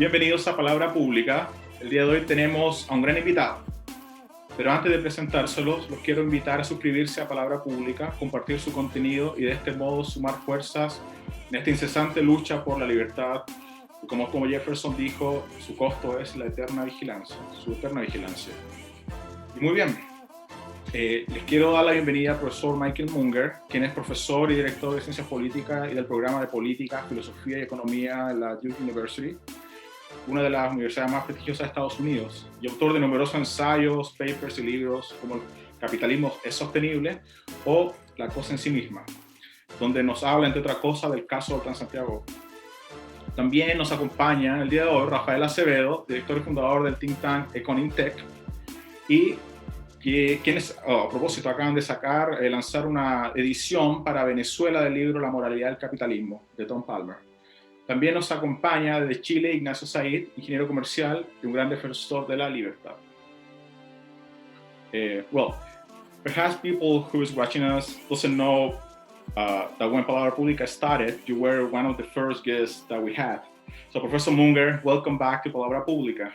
Bienvenidos a Palabra Pública. El día de hoy tenemos a un gran invitado. Pero antes de presentárselos, los quiero invitar a suscribirse a Palabra Pública, compartir su contenido y de este modo sumar fuerzas en esta incesante lucha por la libertad. Y como Jefferson dijo, su costo es la eterna vigilancia, su eterna vigilancia. Y muy bien, les quiero dar la bienvenida al profesor Michael Munger, quien es profesor y director de Ciencias Políticas y del programa de Política, Filosofía y Economía de la Duke University, una de las universidades más prestigiosas de Estados Unidos, y autor de numerosos ensayos, papers y libros como El capitalismo es sostenible o La cosa en sí misma, donde nos habla, entre otras cosas, del caso del Transantiago. También nos acompaña el día de hoy Rafael Acevedo, director y fundador del think tank Econintech, y quienes, a propósito, acaban de lanzar una edición para Venezuela del libro La moralidad del capitalismo, de Tom Palmer. También nos acompaña desde Chile Ignacio Said, ingeniero comercial y un gran defensor de la libertad. Well, perhaps people who is watching us doesn't know that when Palabra Pública started, you were one of the first guests that we had. So, Professor Munger, welcome back to Palabra Pública.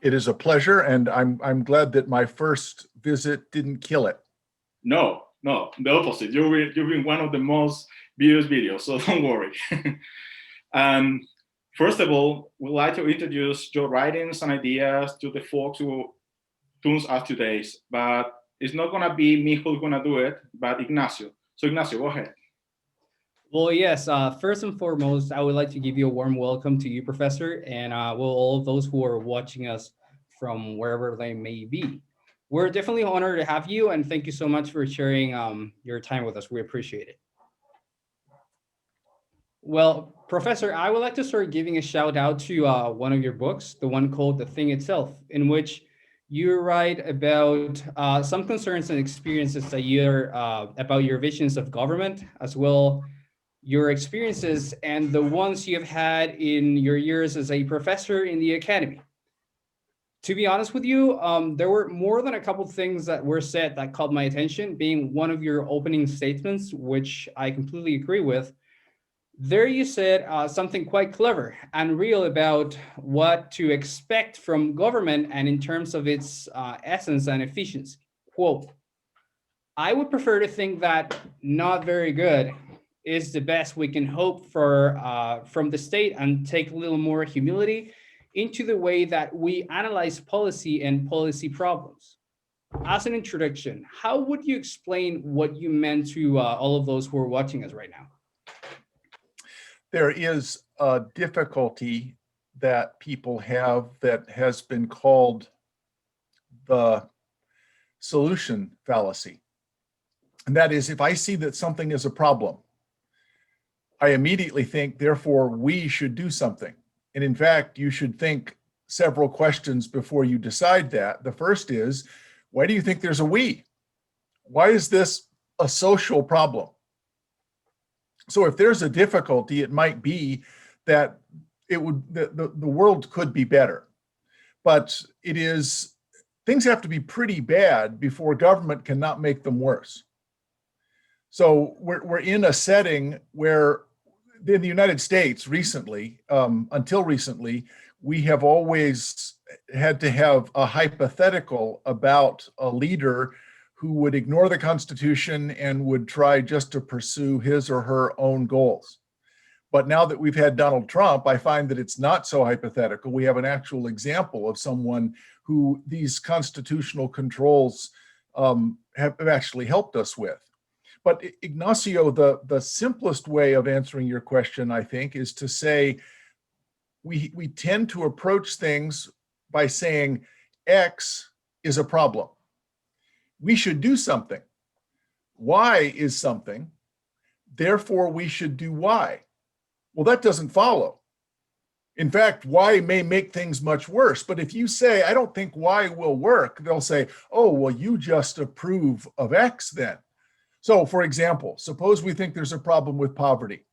It is a pleasure, and I'm glad that my first visit didn't kill it. No, the opposite. You've been one of the most viewed videos, so don't worry. First of all, we'd like to introduce your writings and ideas to the folks who tune us today, but it's not going to be me who's going to do it, but Ignacio. So Ignacio, go ahead. Well, yes, first and foremost, I would like to give you a warm welcome to you, Professor, and all of those who are watching us from wherever they may be. We're definitely honored to have you, and thank you so much for sharing your time with us. We appreciate it. Well, Professor, I would like to start giving a shout out to one of your books, the one called The Thing Itself, in which you write about some concerns and experiences that about your visions of government, as well your experiences and the ones you have had in your years as a professor in the academy. To be honest with you, there were more than a couple of things that were said that caught my attention, being one of your opening statements, which I completely agree with. There you said something quite clever and real about what to expect from government and in terms of its essence and efficiency. Quote, I would prefer to think that not very good is the best we can hope for from the state, and take a little more humility into the way that we analyze policy and policy problems. As an introduction, how would you explain what you meant to all of those who are watching us right now? There is a difficulty that people have that has been called the solution fallacy. And that is, if I see that something is a problem, I immediately think, therefore, we should do something. And in fact, you should think several questions before you decide that. The first is, why do you think there's a we? Why is this a social problem? So if there's a difficulty, it might be that the world could be better. But things have to be pretty bad before government cannot make them worse. So we're in a setting where in the United States recently, until recently, we have always had to have a hypothetical about a leader who would ignore the Constitution and would try just to pursue his or her own goals. But now that we've had Donald Trump, I find that it's not so hypothetical. We have an actual example of someone who these constitutional controls have actually helped us with. But Ignacio, the simplest way of answering your question, I think, is to say we tend to approach things by saying X is a problem. We should do something. Y is something. Therefore, we should do Y. Well, that doesn't follow. In fact, Y may make things much worse. But if you say, I don't think Y will work, they'll say, oh, well, you just approve of X then. So, for example, suppose we think there's a problem with poverty.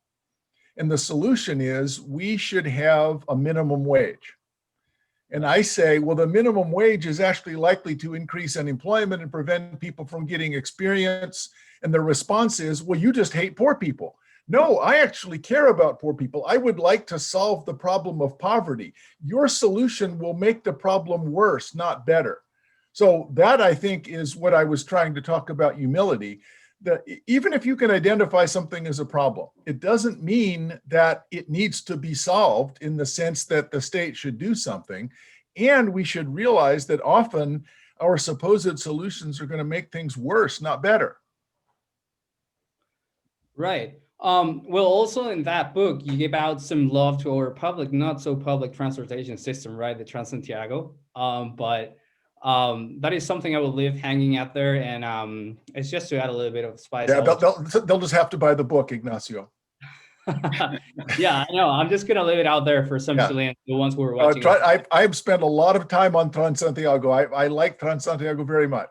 And the solution is we should have a minimum wage. And I say, well, the minimum wage is actually likely to increase unemployment and prevent people from getting experience. And the response is, well, you just hate poor people. No, I actually care about poor people. I would like to solve the problem of poverty. Your solution will make the problem worse, not better. So that, I think, is what I was trying to talk about humility. That even if you can identify something as a problem, it doesn't mean that it needs to be solved in the sense that the state should do something. And we should realize that often our supposed solutions are going to make things worse, not better. Right. Well, also in that book, you give out some love to our public, not so public transportation system, right? The Transantiago. But that is something I will leave hanging out there. And it's just to add a little bit of spice. Yeah, they'll just have to buy the book, Ignacio. Yeah, I know. I'm just going to leave it out there for some Chileans, the ones who are watching. I've spent a lot of time on Transantiago. I like Transantiago very much.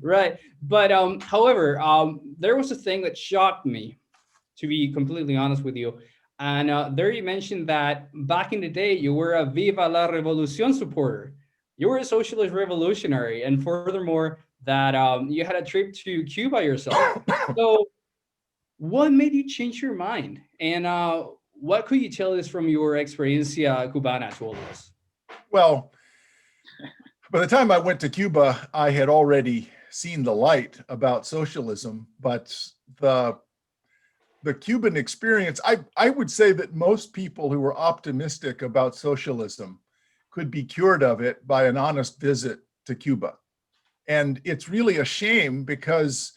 Right. But however, there was a thing that shocked me, to be completely honest with you. And there you mentioned that back in the day, you were a Viva la Revolución supporter. You were a socialist revolutionary. And furthermore, that you had a trip to Cuba yourself. So what made you change your mind? And what could you tell us from your experiencia cubana to all of us? Well, by the time I went to Cuba, I had already seen the light about socialism, but the Cuban experience, I would say that most people who were optimistic about socialism could be cured of it by an honest visit to Cuba. And it's really a shame because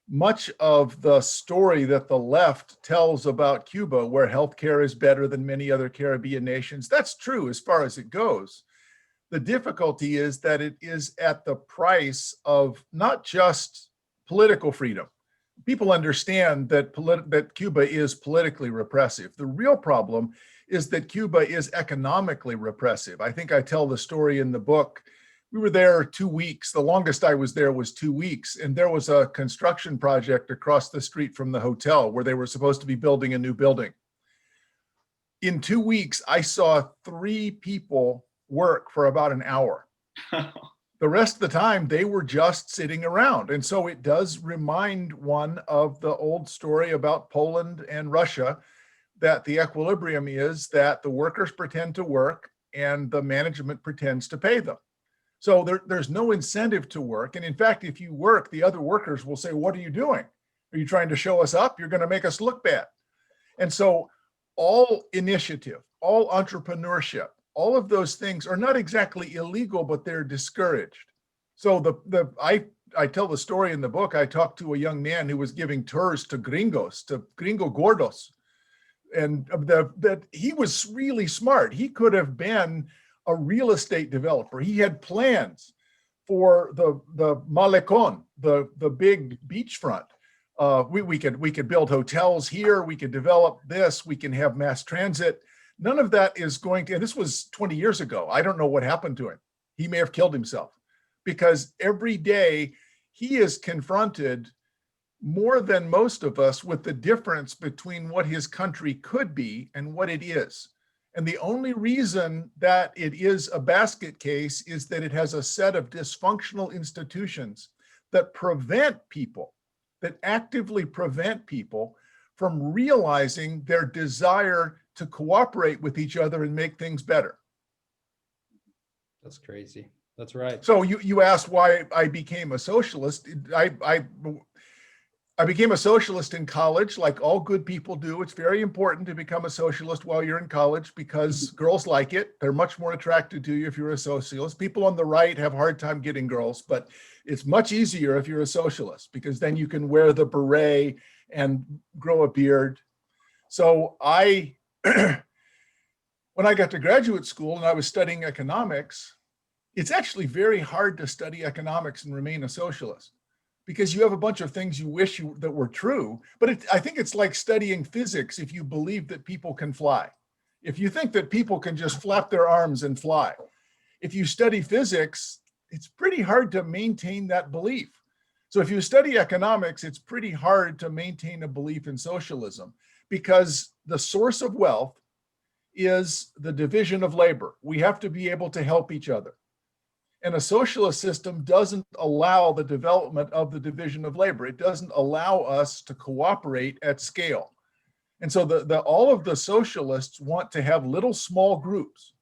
much of the story that the left tells about Cuba, where healthcare is better than many other Caribbean nations, that's true as far as it goes. The difficulty is that it is at the price of not just political freedom. People understand that that Cuba is politically repressive. The real problem is that Cuba is economically repressive. I think I tell the story in the book. We were there 2 weeks. The longest I was there was 2 weeks. And there was a construction project across the street from the hotel where they were supposed to be building a new building. In 2 weeks, I saw 3 people work for about an hour. The rest of the time, they were just sitting around. And so it does remind one of the old story about Poland and Russia, that the equilibrium is that the workers pretend to work and the management pretends to pay them. So there's no incentive to work. And in fact, if you work, the other workers will say, what are you doing? Are you trying to show us up? You're going to make us look bad. And so all initiative, all entrepreneurship, all of those things are not exactly illegal, but they're discouraged. So I tell the story in the book. I talked to a young man who was giving tours to gringos, to gringo gordos. And that he was really smart. He could have been a real estate developer. He had plans for the malecón, the big beachfront. We could build hotels here. We could develop this. We can have mass transit. None of that is going to, and this was 20 years ago. I don't know what happened to him. He may have killed himself because every day he is confronted more than most of us with the difference between what his country could be and what it is. And the only reason that it is a basket case is that it has a set of dysfunctional institutions that prevent people, that actively prevent people from realizing their desire to cooperate with each other and make things better. That's crazy. That's right. So you asked why I became a socialist. I became a socialist in college, like all good people do. It's very important to become a socialist while you're in college because girls like it. They're much more attracted to you if you're a socialist. People on the right have a hard time getting girls, but it's much easier if you're a socialist because then you can wear the beret and grow a beard. So when I got to graduate school and I was studying economics, it's actually very hard to study economics and remain a socialist because you have a bunch of things you wish that were true. But I think it's like studying physics if you believe that people can fly. If you think that people can just flap their arms and fly. If you study physics, it's pretty hard to maintain that belief. So if you study economics, it's pretty hard to maintain a belief in socialism because the source of wealth is the division of labor. We have to be able to help each other. And a socialist system doesn't allow the development of the division of labor. It doesn't allow us to cooperate at scale. And so all of the socialists want to have little small groups.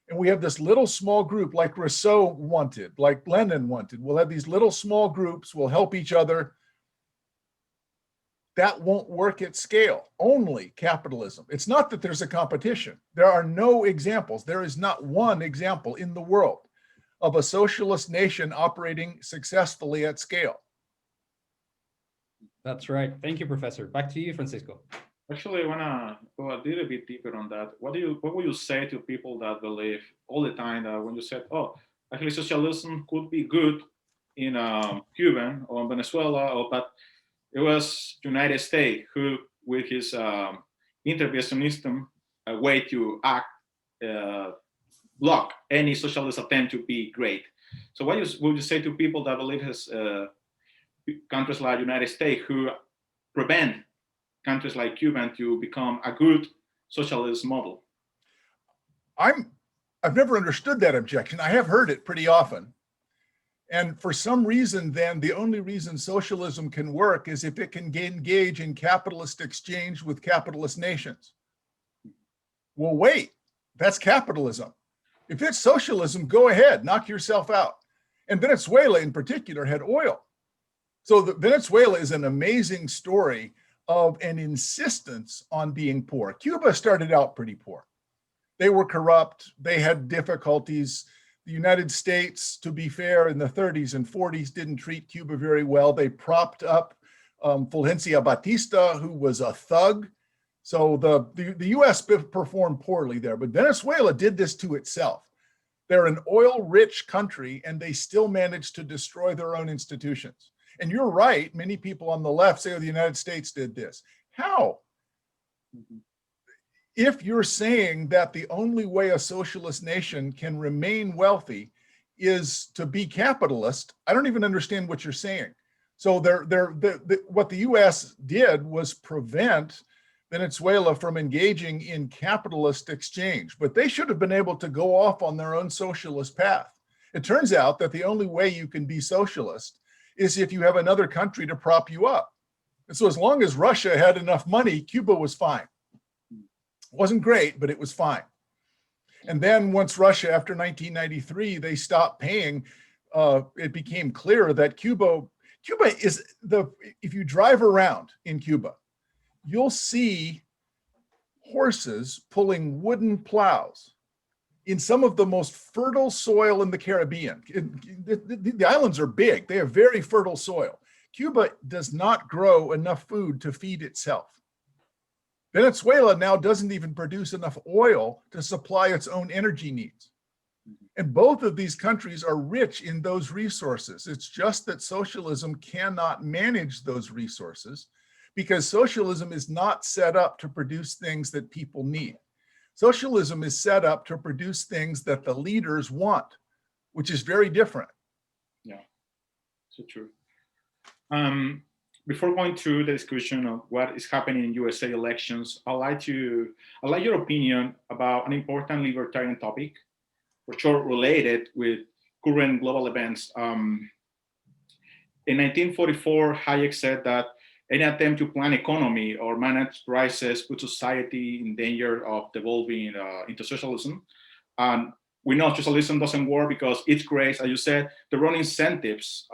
And we have this little small group like Rousseau wanted, like Lenin wanted. We'll have these little small groups, we'll help each other. That won't work at scale, only capitalism. It's not that there's a competition. There are no examples. There is not one example in the world of a socialist nation operating successfully at scale. That's right. Thank you, Professor. Back to you, Francisco. Actually, I want to go a little bit deeper on that. What would you say to people that believe all the time that when you said, oh, actually socialism could be good in Cuba or Venezuela, but it was United States who, with his interventionism way to act, block any socialist attempt to be great. So what would you say to people that believe his countries like United States who prevent countries like Cuba to become a good socialist model? I've never understood that objection. I have heard it pretty often. And for some reason, then, the only reason socialism can work is if it can engage in capitalist exchange with capitalist nations. Well, wait, that's capitalism. If it's socialism, go ahead, knock yourself out. And Venezuela in particular had oil. So Venezuela is an amazing story of an insistence on being poor. Cuba started out pretty poor. They were corrupt, they had difficulties. The United States, to be fair, in the 30s and 40s didn't treat Cuba very well. They propped up Fulgencio Batista, who was a thug. So the US performed poorly there, but Venezuela did this to itself. They're an oil-rich country and they still managed to destroy their own institutions. And you're right, many people on the left say, oh, the United States did this. How? If you're saying that the only way a socialist nation can remain wealthy is to be capitalist, I don't even understand what you're saying. So what the US did was prevent Venezuela from engaging in capitalist exchange, but they should have been able to go off on their own socialist path. It turns out that the only way you can be socialist is if you have another country to prop you up. And so as long as Russia had enough money, Cuba was fine. It wasn't great, but it was fine. And then once Russia, after 1993, they stopped paying, it became clear that Cuba is if you drive around in Cuba, you'll see horses pulling wooden plows in some of the most fertile soil in the Caribbean. The islands are big. They have very fertile soil. Cuba does not grow enough food to feed itself. Venezuela now doesn't even produce enough oil to supply its own energy needs. And both of these countries are rich in those resources. It's just that socialism cannot manage those resources because socialism is not set up to produce things that people need. Socialism is set up to produce things that the leaders want, which is very different. Yeah, so true. Before going through the discussion of what is happening in USA elections, I'd like your opinion about an important libertarian topic, for sure related with current global events. In 1944, Hayek said that any attempt to plan economy or manage prices put society in danger of devolving into socialism. And we know socialism doesn't work because it creates, as you said, the wrong incentives,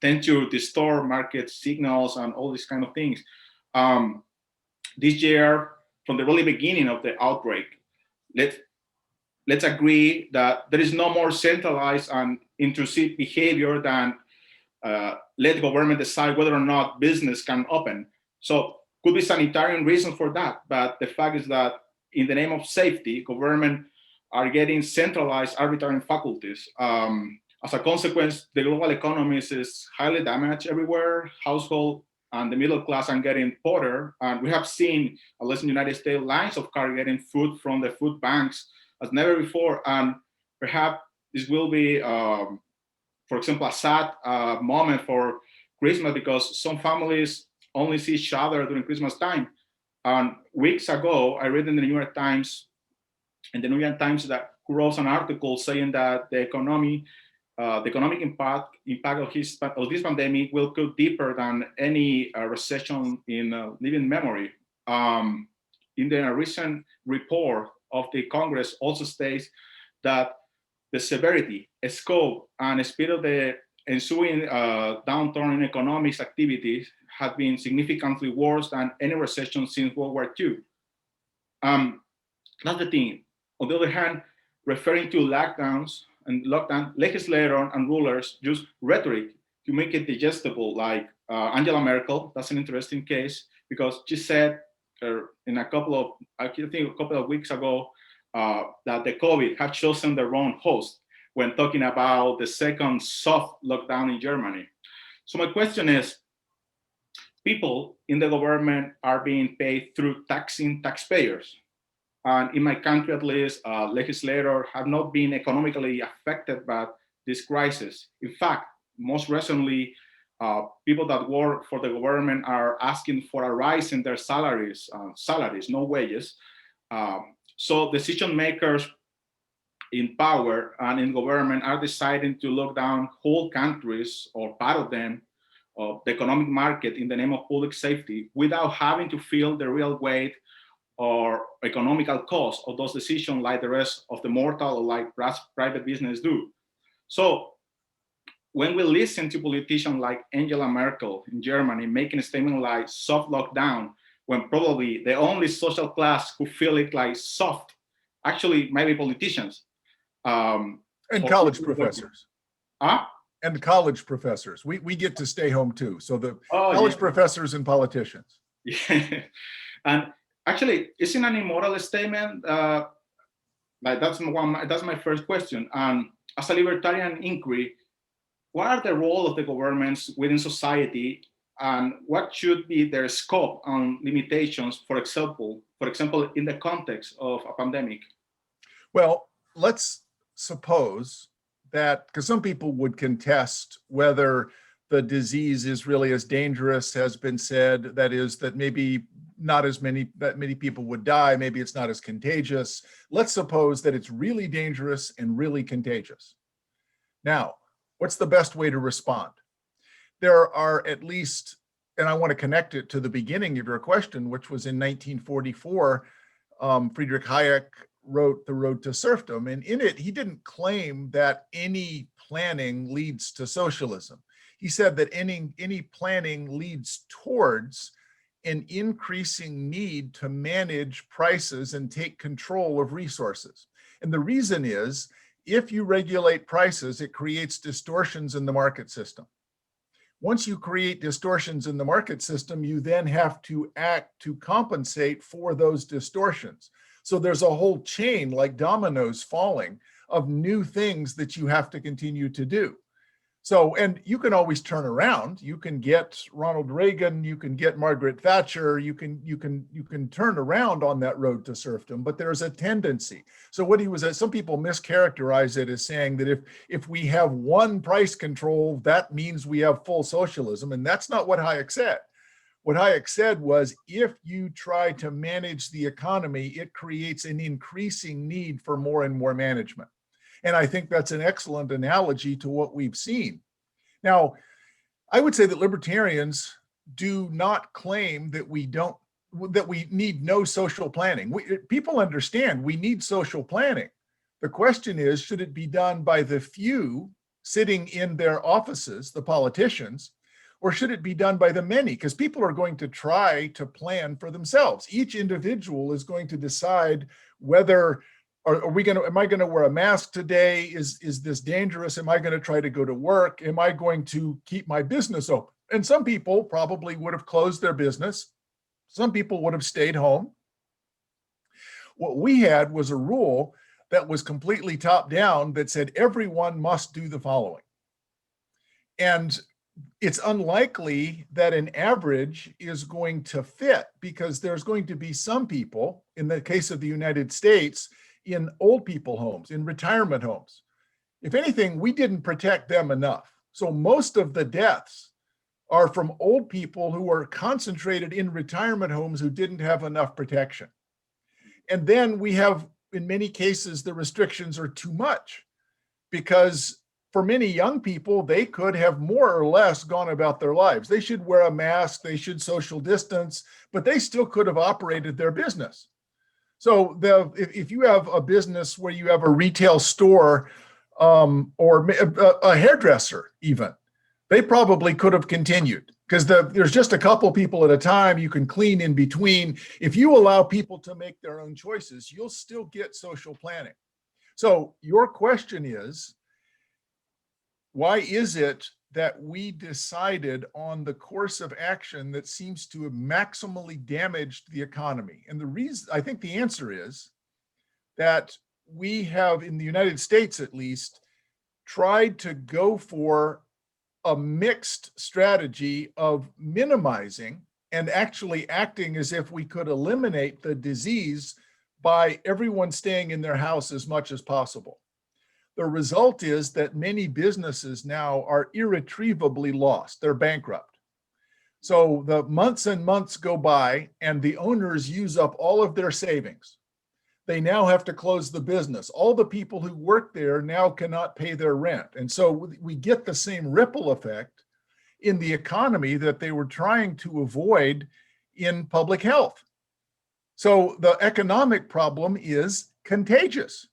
tend to distort market signals and all these kind of things. This year, from the very beginning of the outbreak, let's agree that there is no more centralized and intrusive behavior than let the government decide whether or not business can open. So could be sanitarian reasons for that, but the fact is that in the name of safety, government are getting centralized arbitrary faculties. As a consequence, the global economy is highly damaged everywhere. Household and the middle class are getting poorer. And we have seen, at least in the United States, lines of cars getting food from the food banks as never before. And perhaps this will be, for example, a sad moment for Christmas because some families only see each other during Christmas time. And weeks ago, I read in the New York Times, that wrote an article saying that the economy the economic impact of this pandemic will go deeper than any recession in living memory. In the recent report of the Congress also states that the severity, scope, and speed of the ensuing downturn in economic activities has been significantly worse than any recession since World War II. That's the thing. On the other hand, referring to lockdown, legislators and rulers use rhetoric to make it digestible, like Angela Merkel. That's an interesting case because she said in a couple of weeks ago that the COVID had chosen the wrong host when talking about the second soft lockdown in Germany. So my question is, people in the government are being paid through taxing taxpayers. And in my country, at least, legislators have not been economically affected by this crisis. In fact, most recently, people that work for the government are asking for a rise in their salaries, no wages. So decision makers in power and in government are deciding to lock down whole countries or part of them, of the economic market in the name of public safety without having to feel the real weight or economical cost of those decisions like the rest of the mortal or like private business do. So when we listen to politicians like Angela Merkel in Germany making a statement like soft lockdown, when probably the only social class who feel it like soft actually might be politicians. And college professors. And college professors. We get to stay home too. So the college professors and politicians. Yeah. And actually, isn't an immoral statement? Like that's my first question. As a libertarian inquiry, what are the role of the governments within society, and what should be their scope and limitations? For example, in the context of a pandemic. Well, let's suppose that, because some people would contest whether the disease is really as dangerous has been said, that is, that maybe not as many people would die, maybe it's not as contagious. Let's suppose that it's really dangerous and really contagious. Now, what's the best way to respond? There are at least, and I want to connect it to the beginning of your question, which was in 1944, Friedrich Hayek wrote The Road to Serfdom, and in it, he didn't claim that any planning leads to socialism. He said that any planning leads towards an increasing need to manage prices and take control of resources. And the reason is, if you regulate prices, it creates distortions in the market system. Once you create distortions in the market system, you then have to act to compensate for those distortions. So there's a whole chain, like dominoes falling, of new things that you have to continue to do. So, and you can always turn around. You can get Ronald Reagan, you can get Margaret Thatcher, you can turn around on that road to serfdom, but there's a tendency. So what he was, some people mischaracterize it as saying that if we have one price control, that means we have full socialism. And that's not what Hayek said. What Hayek said was, if you try to manage the economy, it creates an increasing need for more and more management. And I think that's an excellent analogy to what we've seen. Now, I would say that libertarians do not claim that we need no social planning. People understand we need social planning. The question is, should it be done by the few sitting in their offices, the politicians, or should it be done by the many? Because people are going to try to plan for themselves. Each individual is going to decide whether, am I going to wear a mask today? Is this dangerous? Am I going to try to go to work? Am I going to keep my business open? And some people probably would have closed their business. Some people would have stayed home. What we had was a rule that was completely top down that said everyone must do the following. And it's unlikely that an average is going to fit, because there's going to be some people, in the case of the United States, in old people homes, in retirement homes. If anything, we didn't protect them enough. So most of the deaths are from old people who are concentrated in retirement homes who didn't have enough protection. And then we have, in many cases, the restrictions are too much, because for many young people, they could have more or less gone about their lives. They should wear a mask, they should social distance, but they still could have operated their business. So if you have a business where you have a retail store or a hairdresser even, they probably could have continued because there's just a couple people at a time. You can clean in between. If you allow people to make their own choices, you'll still get social planning. So your question is, why is it that we decided on the course of action that seems to have maximally damaged the economy? And the reason, I think the answer is that we have, in the United States at least, tried to go for a mixed strategy of minimizing and actually acting as if we could eliminate the disease by everyone staying in their house as much as possible. The result is that many businesses now are irretrievably lost. They're bankrupt. So the months and months go by and the owners use up all of their savings. They now have to close the business. All the people who work there now cannot pay their rent. And so we get the same ripple effect in the economy that they were trying to avoid in public health. So the economic problem is contagious.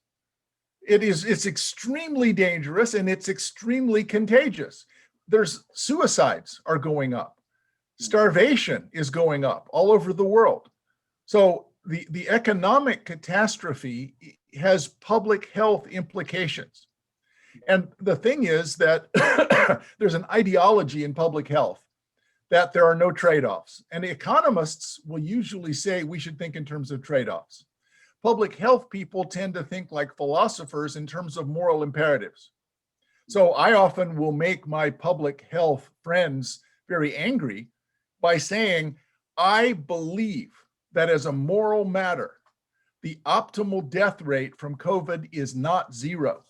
It's extremely dangerous and it's extremely contagious. There's suicides are going up. Starvation is going up all over the world. So the economic catastrophe has public health implications. And the thing is that there's an ideology in public health that there are no trade-offs. And economists will usually say we should think in terms of trade-offs. Public health people tend to think like philosophers in terms of moral imperatives. So I often will make my public health friends very angry by saying, I believe that as a moral matter, the optimal death rate from COVID is not 0.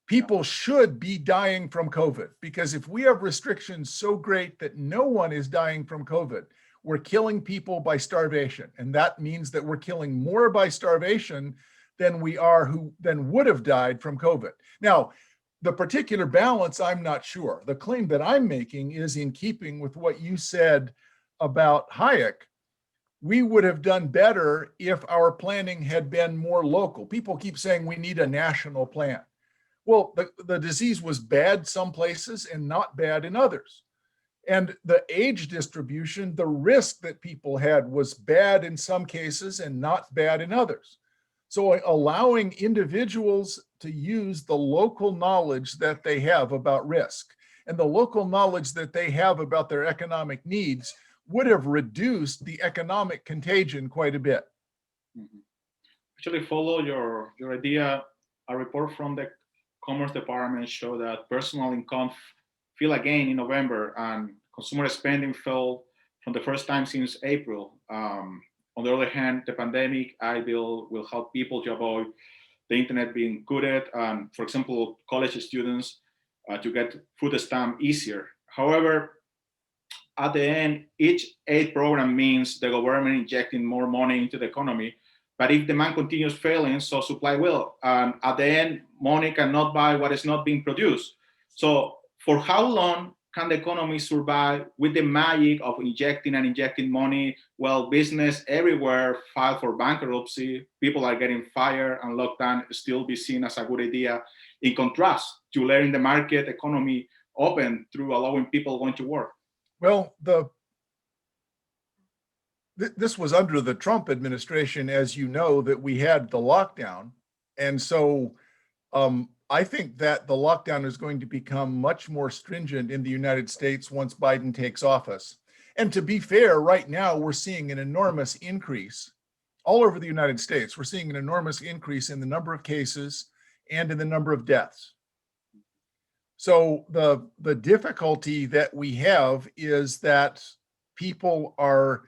People should be dying from COVID because if we have restrictions so great that no one is dying from COVID, we're killing people by starvation. And that means that we're killing more by starvation than we are who then would have died from COVID. Now, the particular balance, I'm not sure. The claim that I'm making is in keeping with what you said about Hayek. We would have done better if our planning had been more local. People keep saying we need a national plan. Well, the disease was bad some places and not bad in others. And the age distribution, the risk that people had was bad in some cases and not bad in others. So allowing individuals to use the local knowledge that they have about risk and the local knowledge that they have about their economic needs would have reduced the economic contagion quite a bit. Actually, follow your idea. A report from the Commerce Department showed that personal income fell again in November and consumer spending fell for the first time since April. On the other hand, the pandemic, I feel, will help people to avoid the internet being gutted. For example, college students to get food stamp easier. However, at the end, each aid program means the government injecting more money into the economy. But if demand continues failing, so supply will. At the end, money cannot buy what is not being produced. So for how long can the economy survive with the magic of injecting money? Well, business everywhere filed for bankruptcy. People are getting fired and lockdown still be seen as a good idea. In contrast to letting the market economy open through allowing people going to work. Well, this was under the Trump administration, as you know, that we had the lockdown. And so I think that the lockdown is going to become much more stringent in the United States once Biden takes office. And to be fair, right now, we're seeing an enormous increase all over the United States. We're seeing an enormous increase in the number of cases and in the number of deaths. So the difficulty that we have is that people are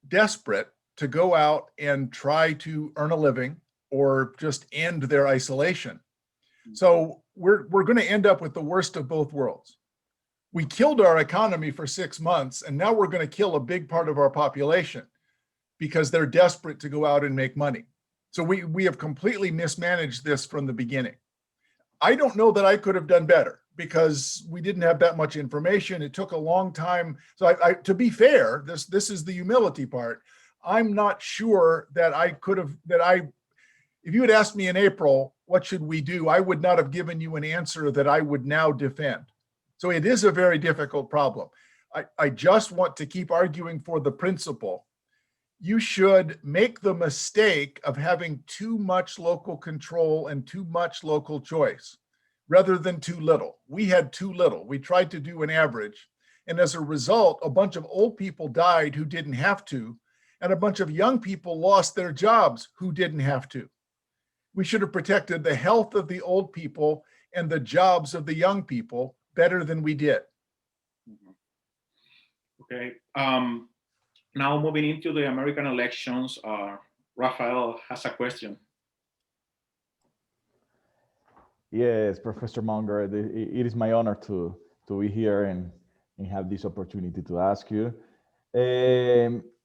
desperate to go out and try to earn a living or just end their isolation. So we're going to end up with the worst of both worlds. We killed our economy for 6 months, and now we're going to kill a big part of our population because they're desperate to go out and make money. So we have completely mismanaged this from the beginning. I don't know that I could have done better because we didn't have that much information. It took a long time. So to be fair, this is the humility part. I'm not sure that I could have, if you had asked me in April, what should we do? I would not have given you an answer that I would now defend. So it is a very difficult problem. I just want to keep arguing for the principle. You should make the mistake of having too much local control and too much local choice rather than too little. We had too little. We tried to do an average. And as a result, a bunch of old people died who didn't have to, and a bunch of young people lost their jobs who didn't have to. We should have protected the health of the old people and the jobs of the young people better than we did. Okay. Now moving into the American elections, Rafael has a question. Yes, Professor Munger, it is my honor to be here and have this opportunity to ask you.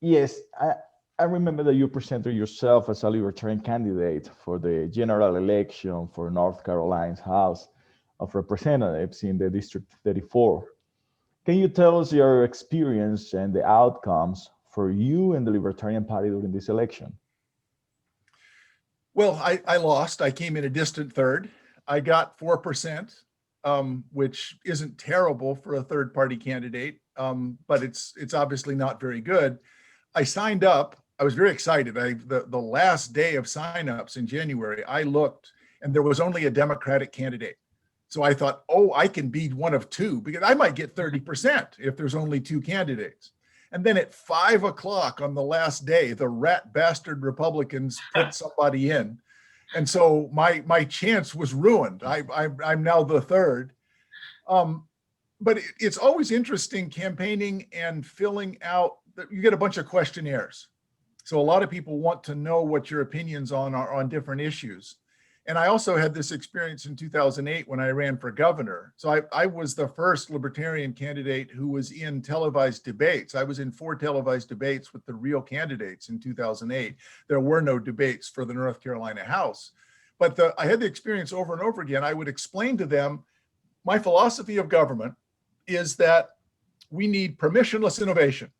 Yes, I remember that you presented yourself as a libertarian candidate for the general election for North Carolina's House of Representatives in the District 34. Can you tell us your experience and the outcomes for you and the Libertarian Party during this election? Well, I lost. I came in a distant third. I got 4%, which isn't terrible for a third party candidate, but it's obviously not very good. I signed up. I was very excited. The last day of signups in January, I looked and there was only a Democratic candidate. So I thought, oh, I can be one of two because I might get 30% if there's only two candidates. And then at 5 o'clock on the last day, the rat bastard Republicans put somebody in. And so my chance was ruined. I'm now the third. But it's always interesting campaigning and filling out, you get a bunch of questionnaires. So a lot of people want to know what your opinions are on different issues. And I also had this experience in 2008 when I ran for governor. So I was the first libertarian candidate who was in televised debates. I was in 4 televised debates with the real candidates in 2008. There were no debates for the North Carolina House. But I had the experience over and over again. I would explain to them, my philosophy of government is that we need permissionless innovation.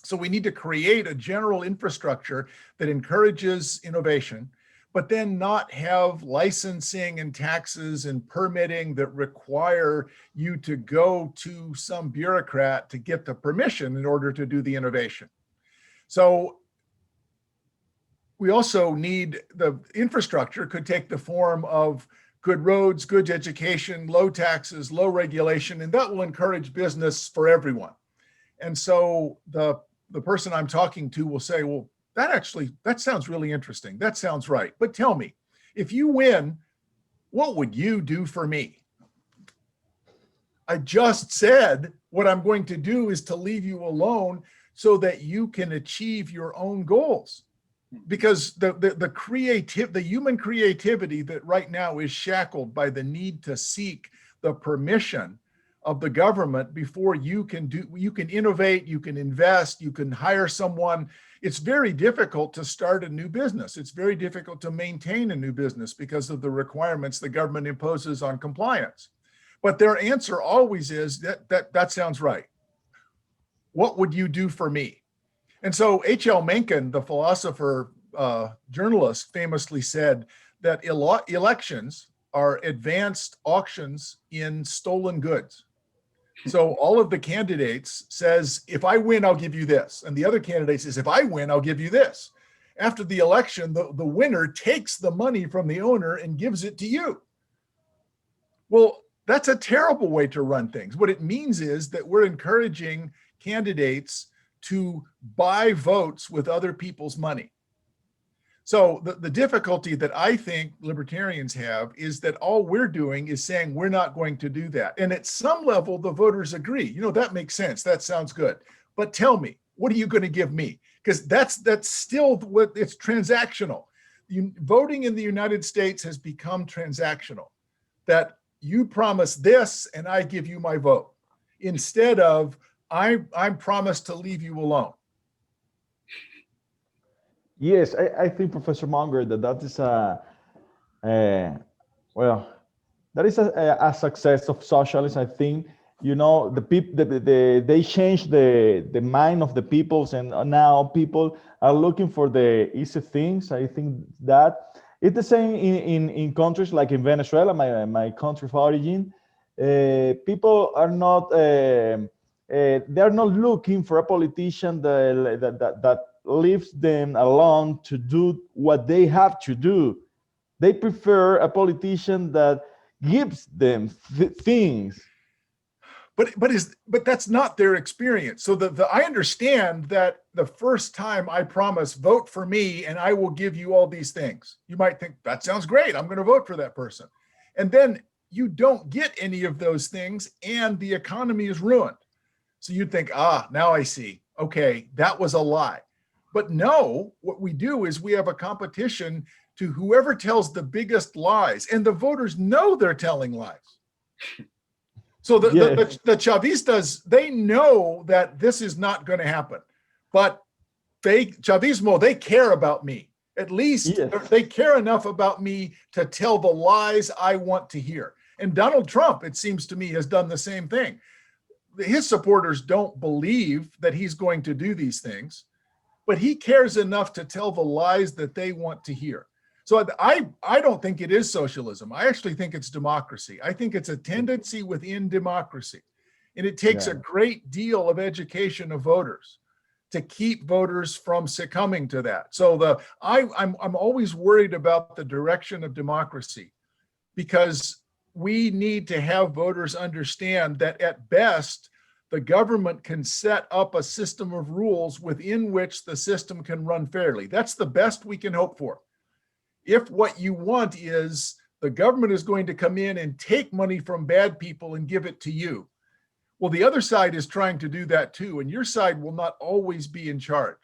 So we need to create a general infrastructure that encourages innovation, but then not have licensing and taxes and permitting that require you to go to some bureaucrat to get the permission in order to do the innovation. So we also need the infrastructure could take the form of good roads, good education, low taxes, low regulation, and that will encourage business for everyone. And so the person I'm talking to will say, well, that sounds really interesting. That sounds right. But tell me, if you win, what would you do for me? I just said what I'm going to do is to leave you alone so that you can achieve your own goals. Because the human creativity that right now is shackled by the need to seek the permission of the government before you can innovate, you can invest, you can hire someone. It's very difficult to start a new business. It's very difficult to maintain a new business because of the requirements the government imposes on compliance. But their answer always is that sounds right. What would you do for me? And so H.L. Mencken, the philosopher, journalist, famously said that elections are advanced auctions in stolen goods. So all of the candidates says, if I win, I'll give you this. And the other candidate says, if I win, I'll give you this. After the election, the winner takes the money from the owner and gives it to you. Well, that's a terrible way to run things. What it means is that we're encouraging candidates to buy votes with other people's money. So the difficulty that I think libertarians have is that all we're doing is saying we're not going to do that. And at some level, the voters agree. You know, that makes sense. That sounds good. But tell me, what are you going to give me? Because that's still what it's transactional. Voting in the United States has become transactional. That you promise this and I give you my vote. Instead of I'm promised to leave you alone. Yes, I think, Professor Munger, that is well, that is a success of socialism. I think, you know, they changed the mind of the peoples, and now people are looking for the easy things. I think that it's the same in countries like in Venezuela, my country of origin. People are not they're not looking for a politician that leaves them alone to do what they have to do. They prefer a politician that gives them things. But that's not their experience. So I understand that the first time I promise, vote for me and I will give you all these things. You might think that sounds great. I'm going to vote for that person. And then you don't get any of those things and the economy is ruined. So you'd think, now I see. Okay, that was a lie. But no, what we do is we have a competition to whoever tells the biggest lies, and the voters know they're telling lies. So the Chavistas, they know that this is not going to happen, but Chavismo, they care about me. At least they care enough about me to tell the lies I want to hear. And Donald Trump, it seems to me, has done the same thing. His supporters don't believe that he's going to do these things, but he cares enough to tell the lies that they want to hear. So I don't think it is socialism. I actually think it's democracy. I think it's a tendency within democracy. And it takes a great deal of education of voters to keep voters from succumbing to that. So I'm always worried about the direction of democracy, because we need to have voters understand that at best, the government can set up a system of rules within which the system can run fairly. That's the best we can hope for. If what you want is the government is going to come in and take money from bad people and give it to you, well, the other side is trying to do that too, and your side will not always be in charge.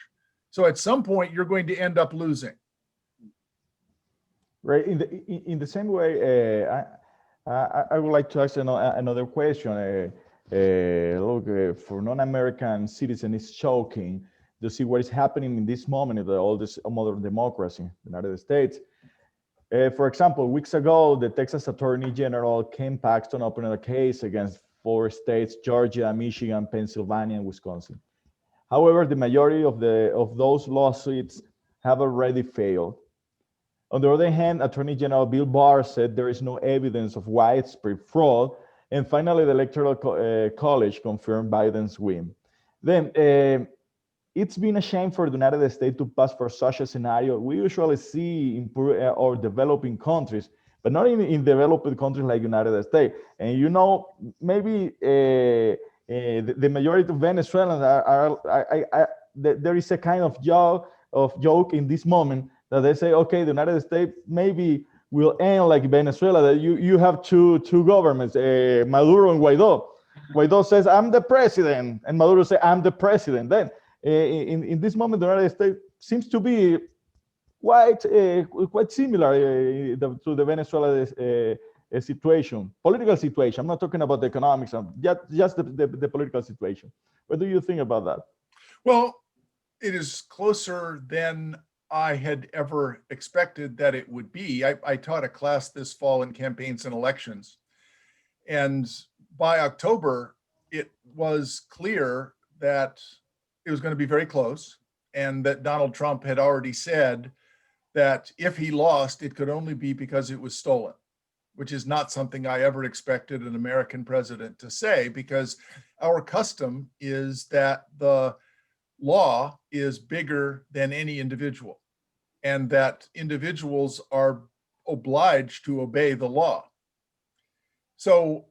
So at some point, you're going to end up losing. Right. In the same way, I would like to ask another question. Look, for non-American citizens, it's shocking to see what is happening in this moment in all this modern democracy in the United States. For example, weeks ago, the Texas Attorney General Ken Paxton opened a case against 4 states, Georgia, Michigan, Pennsylvania, and Wisconsin. However, the majority of those lawsuits have already failed. On the other hand, Attorney General Bill Barr said there is no evidence of widespread fraud. And finally, the Electoral College confirmed Biden's win. Then, it's been a shame for the United States to pass for such a scenario. We usually see in poor or developing countries, but not in developed countries like United States. And you know, maybe the majority of Venezuelans there is a kind of joke in this moment that they say, okay, the United States maybe will end like Venezuela, that you have two governments, Maduro and Guaido. Guaido says, I'm the president, and Maduro says, I'm the president. Then in this moment, the United States seems to be quite similar to the Venezuela situation, political situation. I'm not talking about the economics, just the political situation. What do you think about that? Well, it is closer than I had ever expected that it would be. I taught a class this fall in campaigns and elections, and by October, it was clear that it was going to be very close, and that Donald Trump had already said that if he lost, it could only be because it was stolen, which is not something I ever expected an American president to say, because our custom is that the law is bigger than any individual, and that individuals are obliged to obey the law. So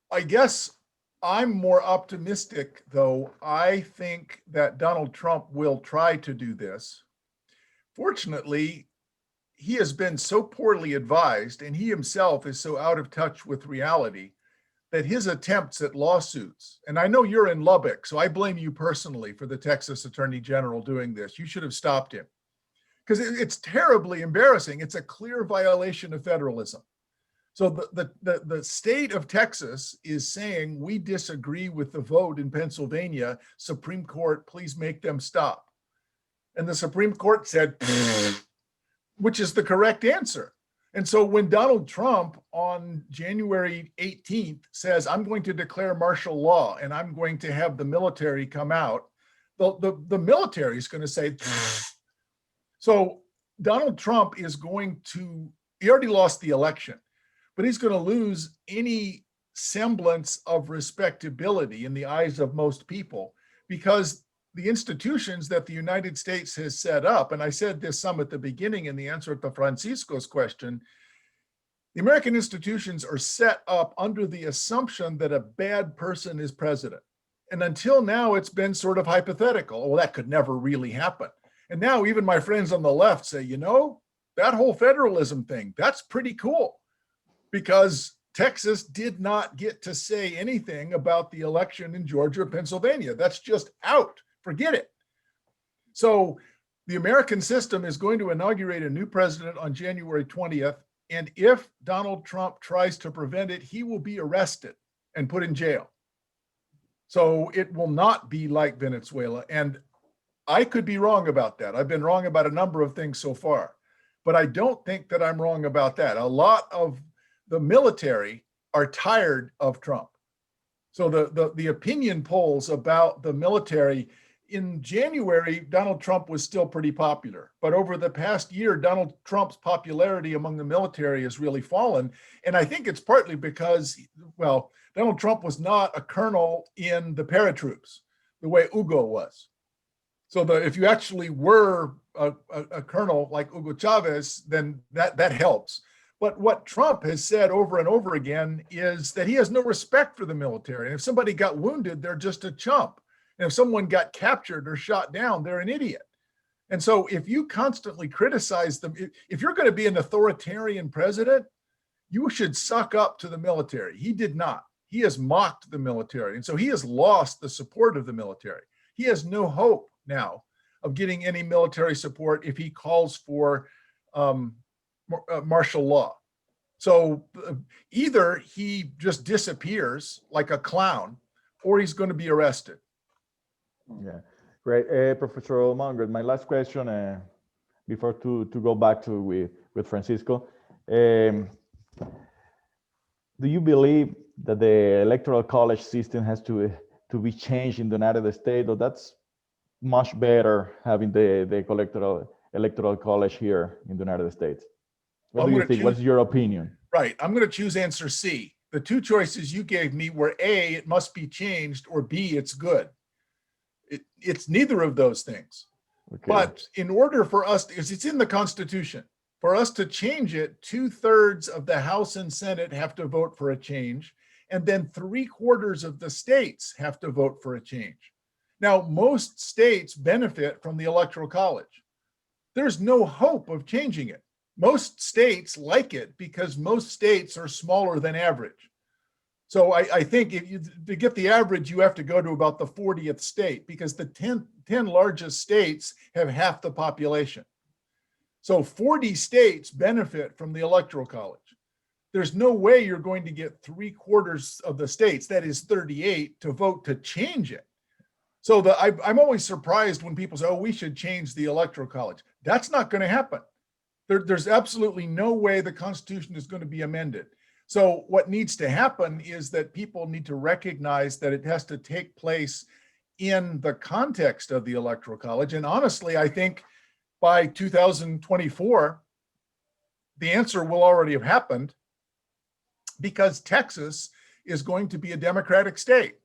I guess I'm more optimistic, though. I think that Donald Trump will try to do this. Fortunately, he has been so poorly advised, and he himself is so out of touch with reality, that his attempts at lawsuits, and I know you're in Lubbock, so I blame you personally for the Texas Attorney General doing this. You should have stopped him, because it's terribly embarrassing. It's a clear violation of federalism. So the state of Texas is saying, we disagree with the vote in Pennsylvania. Supreme Court, please make them stop. And the Supreme Court said, which is the correct answer. And so when Donald Trump on January 18th says, I'm going to declare martial law and I'm going to have the military come out, the military is going to say, so Donald Trump is going to, he already lost the election, but he's going to lose any semblance of respectability in the eyes of most people, because the institutions that the United States has set up, and I said this some at the beginning in the answer to Francisco's question, the American institutions are set up under the assumption that a bad person is president. And until now, it's been sort of hypothetical. Well, that could never really happen. And now even my friends on the left say, you know, that whole federalism thing, that's pretty cool, because Texas did not get to say anything about the election in Georgia or Pennsylvania. That's just out. Forget it. So the American system is going to inaugurate a new president on January 20th. And if Donald Trump tries to prevent it, he will be arrested and put in jail. So it will not be like Venezuela. And I could be wrong about that. I've been wrong about a number of things so far, but I don't think that I'm wrong about that. A lot of the military are tired of Trump. So the opinion polls about the military, in January, Donald Trump was still pretty popular, but over the past year, Donald Trump's popularity among the military has really fallen. And I think it's partly because, well, Donald Trump was not a colonel in the paratroops the way Hugo was. So if you actually were a colonel like Hugo Chavez, then that helps. But what Trump has said over and over again is that he has no respect for the military. And if somebody got wounded, they're just a chump. And if someone got captured or shot down, they're an idiot. And so if you constantly criticize them, if you're going to be an authoritarian president, you should suck up to the military. He did not. He has mocked the military. And so he has lost the support of the military. He has no hope now of getting any military support if he calls for martial law. So either he just disappears like a clown, or he's going to be arrested. Yeah, great. Professor Munger, my last question before to go back to with Francisco. Do you believe that the electoral college system has to be changed in the United States, or that's much better having the electoral college here in the United States? What do you think? What's your opinion? Right. I'm going to choose answer C. The two choices you gave me were A, it must be changed, or B, it's good. It's neither of those things. Okay. But in order for us, because it's in the Constitution, for us to change it, 2/3 of the House and Senate have to vote for a change, and then 3/4 of the states have to vote for a change. Now, most states benefit from the Electoral College. There's no hope of changing it. Most states like it because most states are smaller than average. So I think to get the average, you have to go to about the 40th state, because the 10 largest states have half the population. So 40 states benefit from the Electoral College. There's no way you're going to get 3/4 of the states, that is 38, to vote to change it. So I'm always surprised when people say, oh, we should change the Electoral College. That's not going to happen. There's absolutely no way the Constitution is going to be amended. So what needs to happen is that people need to recognize that it has to take place in the context of the Electoral College. And honestly, I think by 2024, the answer will already have happened, because Texas is going to be a Democratic state.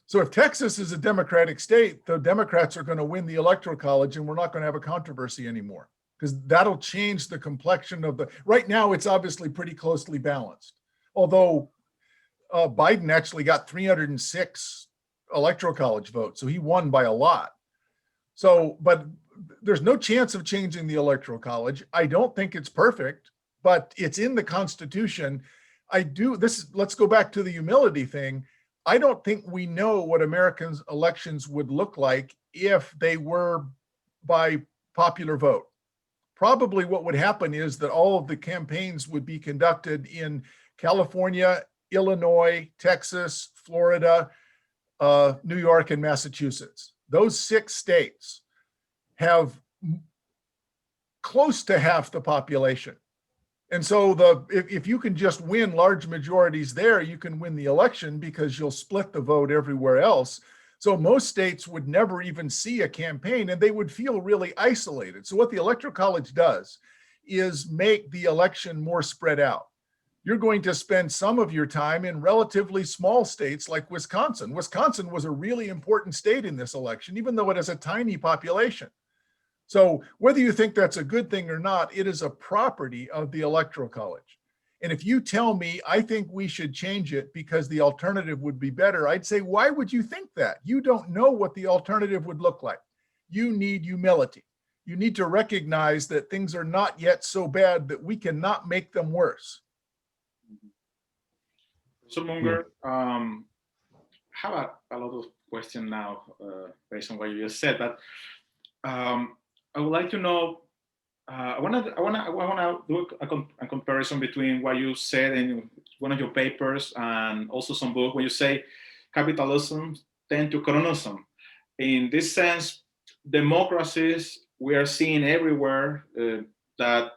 So if Texas is a Democratic state, the Democrats are going to win the Electoral College, and we're not going to have a controversy anymore, because that'll change the complexion of the, right now it's obviously pretty closely balanced. Although Biden actually got 306 Electoral College votes, so he won by a lot. So, but there's no chance of changing the Electoral College. I don't think it's perfect, but it's in the Constitution. Let's go back to the humility thing. I don't think we know what Americans' elections would look like if they were by popular vote. Probably what would happen is that all of the campaigns would be conducted in California, Illinois, Texas, Florida, New York, and Massachusetts. Those 6 states have close to half the population. And so if you can just win large majorities there, you can win the election because you'll split the vote everywhere else. So most states would never even see a campaign and they would feel really isolated. So what the Electoral College does is make the election more spread out. You're going to spend some of your time in relatively small states like Wisconsin. Wisconsin was a really important state in this election, even though it has a tiny population. So whether you think that's a good thing or not, it is a property of the Electoral College. And if you tell me, I think we should change it because the alternative would be better, I'd say, why would you think that? You don't know what the alternative would look like. You need humility. You need to recognize that things are not yet so bad that we cannot make them worse. So Munger, I have a lot of questions now based on what you just said, but I would like to know. I want to do a comparison between what you said in one of your papers and also some book when you say capitalism tends to cronyism. In this sense, democracies we are seeing everywhere that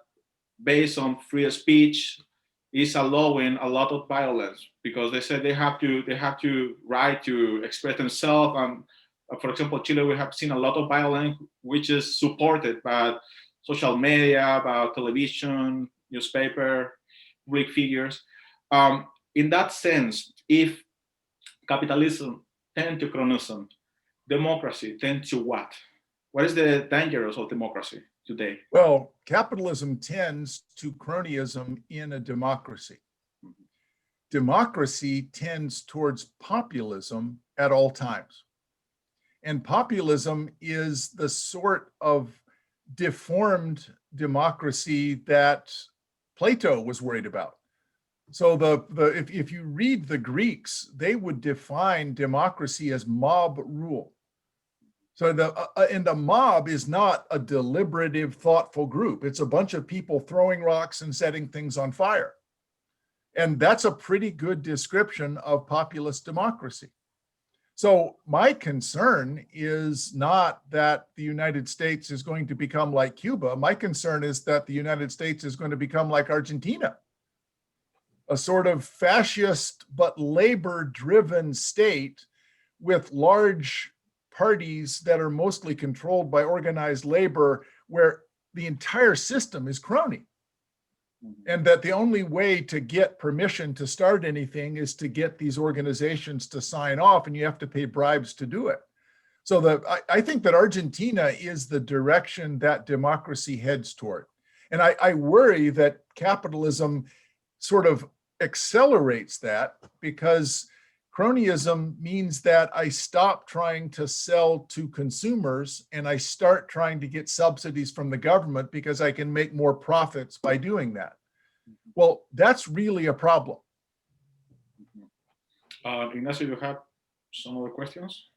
based on free speech is allowing a lot of violence because they said they have to right to express themselves. And for example, Chile, we have seen a lot of violence which is supported by social media, by television, newspaper, Greek figures. In that sense, if capitalism tends to cronyism, democracy tends to what? What is the dangers of democracy today? Well, capitalism tends to cronyism in a democracy. Democracy tends towards populism at all times. And populism is the sort of deformed democracy that Plato was worried about. So if you read the Greeks, they would define democracy as mob rule. So the mob is not a deliberative, thoughtful group. It's a bunch of people throwing rocks and setting things on fire. And that's a pretty good description of populist democracy. So my concern is not that the United States is going to become like Cuba. My concern is that the United States is going to become like Argentina, a sort of fascist but labor-driven state with large parties that are mostly controlled by organized labor, where the entire system is crony. And that the only way to get permission to start anything is to get these organizations to sign off, and you have to pay bribes to do it. So I think that Argentina is the direction that democracy heads toward. And I worry that capitalism sort of accelerates that, because cronyism means that I stop trying to sell to consumers and I start trying to get subsidies from the government because I can make more profits by doing that. Well, that's really a problem. Ignacio, you have some other questions?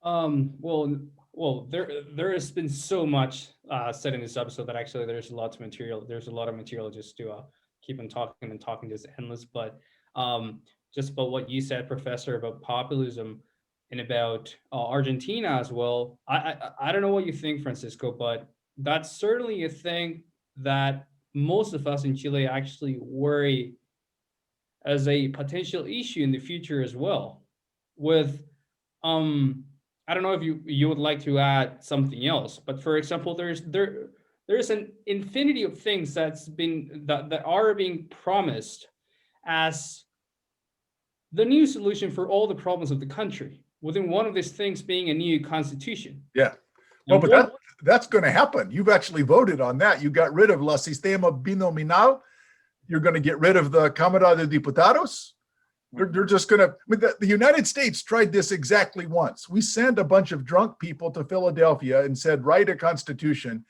Well, there has been so much said in this episode that actually there's a lot of material just to keep on talking just endless. But just about what you said, Professor, about populism and about Argentina as well. I don't know what you think, Francisco, but that's certainly a thing that most of us in Chile actually worry as a potential issue in the future as well. With I don't know if you would like to add something else, but for example, there's an infinity of things that are being promised as the new solution for all the problems of the country, within one of these things being a new constitution. Yeah. Well, but that's going to happen. You've actually voted on that. You got rid of la sistema binominal. You're going to get rid of the Cámara de Diputados. They're just going to, the United States tried this exactly once. We sent a bunch of drunk people to Philadelphia and said, write a constitution.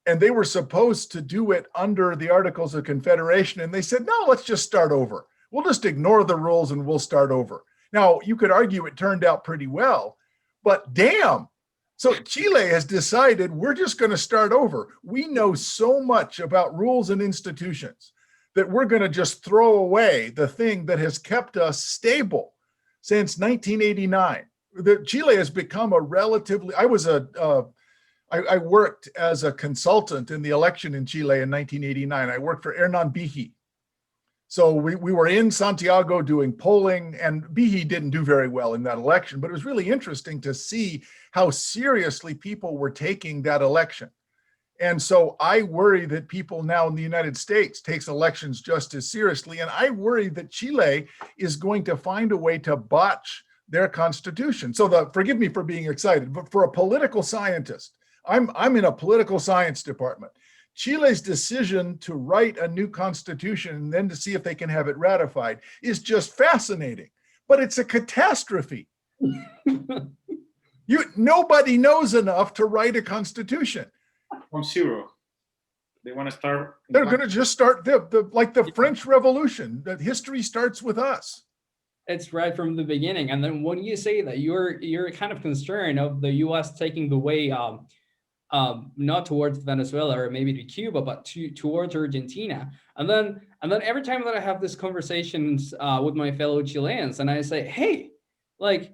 And they were supposed to do it under the Articles of Confederation. And they said, no, let's just start over. We'll just ignore the rules and we'll start over. Now, you could argue it turned out pretty well, but damn. So Chile has decided we're just going to start over. We know so much about rules and institutions that we're going to just throw away the thing that has kept us stable since 1989. Chile has become a relatively, I was a I worked as a consultant in the election in Chile in 1989. I worked for Hernán Bihi. So we were in Santiago doing polling, and Bihi didn't do very well in that election, but it was really interesting to see how seriously people were taking that election. And so I worry that people now in the United States takes elections just as seriously. And I worry that Chile is going to find a way to botch their constitution. So forgive me for being excited, but for a political scientist, I'm in a political science department. Chile's decision to write a new constitution and then to see if they can have it ratified is just fascinating, but it's a catastrophe. Nobody knows enough to write a constitution. From zero. They want to start. They're going to just start like the French Revolution, that history starts with us. It's right from the beginning. And then when you say that you're kind of concerned of the US taking the way, not towards Venezuela or maybe to Cuba, but towards Argentina. And then every time that I have these conversations with my fellow Chileans, and I say, hey, like,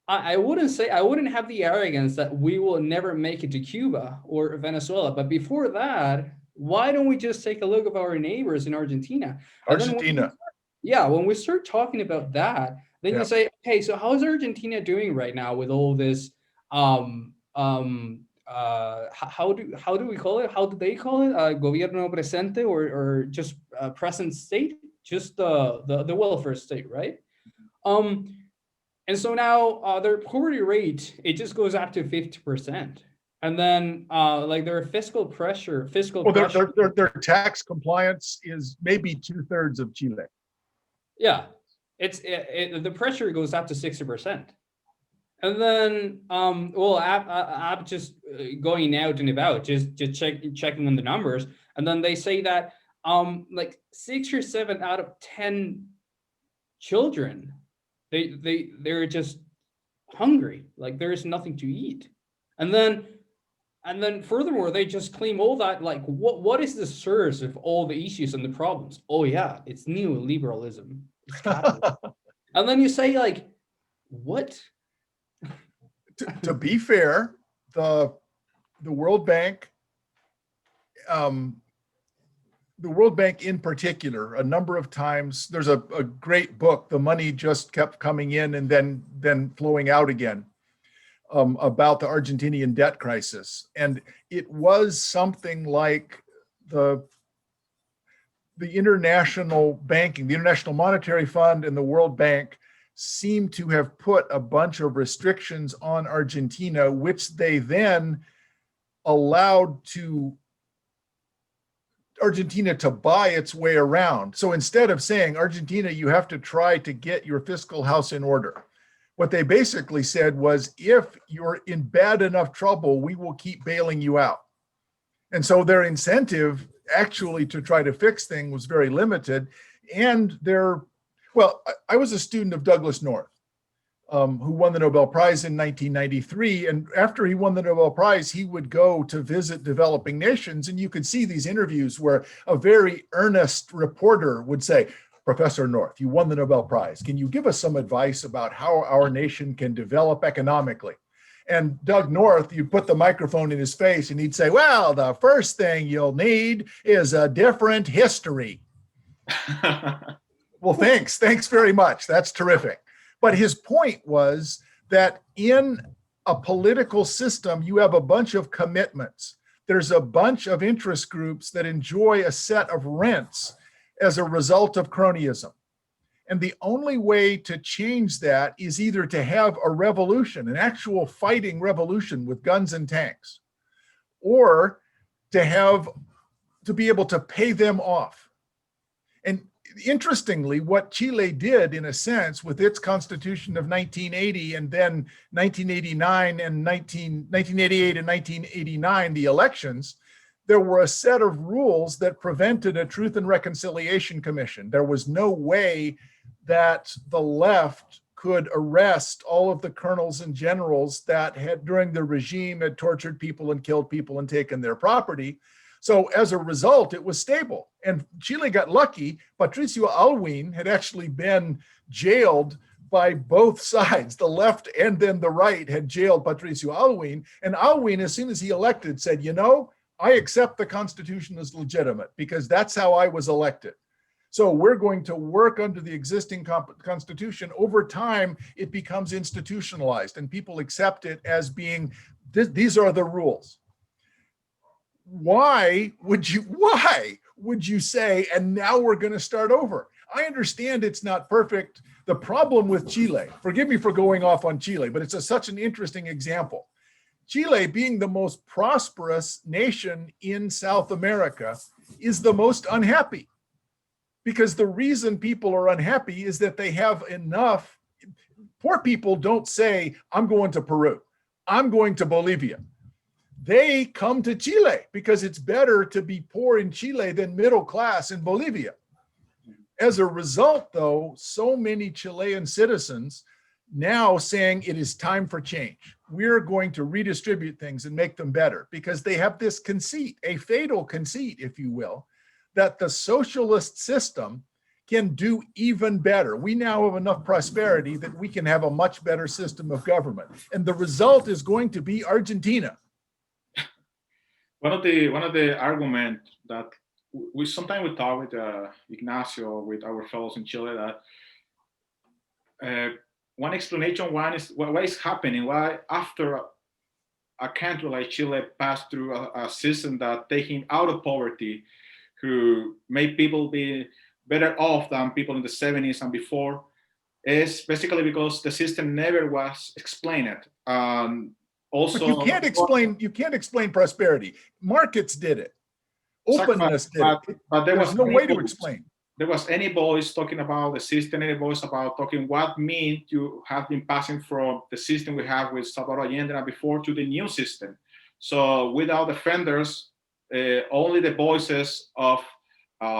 I wouldn't have the arrogance that we will never make it to Cuba or Venezuela. But before that, why don't we just take a look at our neighbors in Argentina? Argentina. When we start talking about that, then you say, okay, so how's Argentina doing right now with all this? How do we call it? How do they call it? Gobierno presente or just present state, just the welfare state, right? And so now their poverty rate, it just goes up to 50%. And then like their fiscal pressure. Their tax compliance is maybe 2/3 of Chile. Yeah, the pressure goes up to 60%. And then, I'm just going out and about, just checking on the numbers. And then they say that like 6 or 7 out of 10 children, they're just hungry, like there's nothing to eat. And then furthermore, they just claim all that, like what is the source of all the issues and the problems? Oh yeah, it's neoliberalism. It's capitalism. And then you say like, what? To be fair, the World Bank, in particular, a number of times, there's a great book, The Money Just Kept Coming In and then flowing out again, about the Argentinian debt crisis. And it was something like the international banking, the International Monetary Fund and the World Bank seem to have put a bunch of restrictions on Argentina, which they then allowed Argentina to buy its way around. So instead of saying, Argentina, you have to try to get your fiscal house in order, what they basically said was, if you're in bad enough trouble, we will keep bailing you out. And so their incentive actually to try to fix things was very limited. And I was a student of Douglass North, who won the Nobel Prize in 1993. And after he won the Nobel Prize, he would go to visit developing nations. And you could see these interviews where a very earnest reporter would say, Professor North, you won the Nobel Prize. Can you give us some advice about how our nation can develop economically? And Doug North, you'd put the microphone in his face and he'd say, well, the first thing you'll need is a different history. Well, thanks very much. That's terrific. But his point was that in a political system, you have a bunch of commitments. There's a bunch of interest groups that enjoy a set of rents as a result of cronyism. And the only way to change that is either to have a revolution, an actual fighting revolution with guns and tanks, or to be able to pay them off. And interestingly, what Chile did, in a sense, with its constitution of 1980 and then 1989 and 1988 and 1989, the elections, there were a set of rules that prevented a Truth and Reconciliation Commission. There was no way that the left could arrest all of the colonels and generals that had, during the regime, had tortured people and killed people and taken their property. So as a result, it was stable. And Chile got lucky. Patricio Aylwin had actually been jailed by both sides. The left and then the right had jailed Patricio Aylwin. And Aylwin, as soon as he elected, said, you know, I accept the Constitution as legitimate because that's how I was elected. So we're going to work under the existing Constitution. Over time, it becomes institutionalized and people accept it as being, these are the rules. Why would you say, and now we're going to start over? I understand it's not perfect. The problem with Chile, forgive me for going off on Chile, but it's such an interesting example. Chile, being the most prosperous nation in South America, is the most unhappy. Because the reason people are unhappy is that they have enough. Poor people don't say, I'm going to Peru, I'm going to Bolivia. They come to Chile because it's better to be poor in Chile than middle class in Bolivia. As a result, though, so many Chilean citizens now saying it is time for change. We're going to redistribute things and make them better because they have this conceit, a fatal conceit, if you will, that the socialist system can do even better. We now have enough prosperity that we can have a much better system of government. And the result is going to be Argentina. One of the arguments that we sometimes we talk with Ignacio, with our fellows in Chile, that one explanation is what is happening, why after a country like Chile passed through a system that taking out of poverty, who made people be better off than people in the 70s and before, is basically because the system never was explained. Also, but you can't explain prosperity. Markets did it. Openness did it. But there was no way to explain. There was any voice talking about the system, any voice about talking what means you have been passing from the system we have with Salvador Allende and before to the new system. So without defenders, only the voices of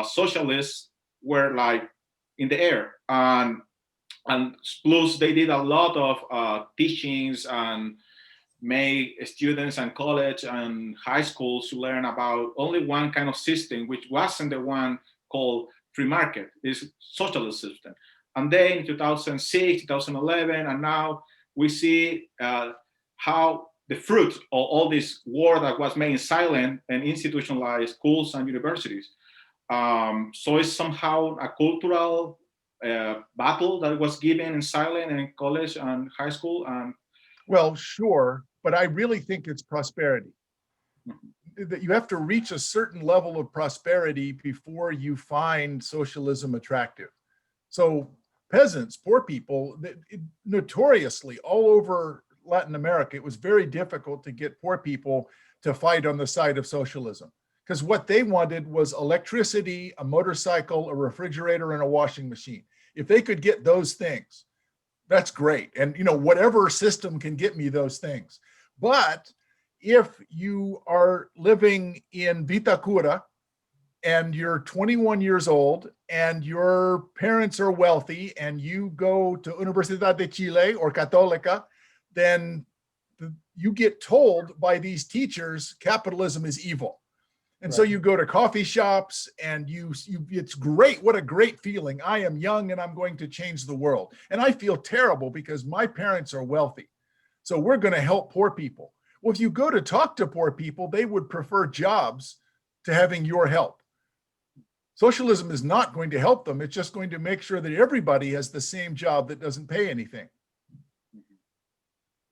socialists were like in the air. And plus they did a lot of teachings and made students and college and high schools to learn about only one kind of system, which wasn't the one called free market, is socialist system. And then in 2006, 2011, and now we see how the fruit of all this war that was made in silent and institutionalized schools and universities. So it's somehow a cultural battle that was given in silent and in college and high school. And well, sure, but I really think it's prosperity. That you have to reach a certain level of prosperity before you find socialism attractive. So peasants, poor people, notoriously all over Latin America, it was very difficult to get poor people to fight on the side of socialism because what they wanted was electricity, a motorcycle, a refrigerator, and a washing machine. If they could get those things, that's great. And whatever system can get me those things. But if you are living in Vitacura and you're 21 years old and your parents are wealthy and you go to Universidad de Chile or Católica, then you get told by these teachers capitalism is evil. And right. So you go to coffee shops and it's great. What a great feeling. I am young and I'm going to change the world. And I feel terrible because my parents are wealthy. So we're going to help poor people. Well, if you go to talk to poor people, they would prefer jobs to having your help. Socialism is not going to help them. It's just going to make sure that everybody has the same job that doesn't pay anything.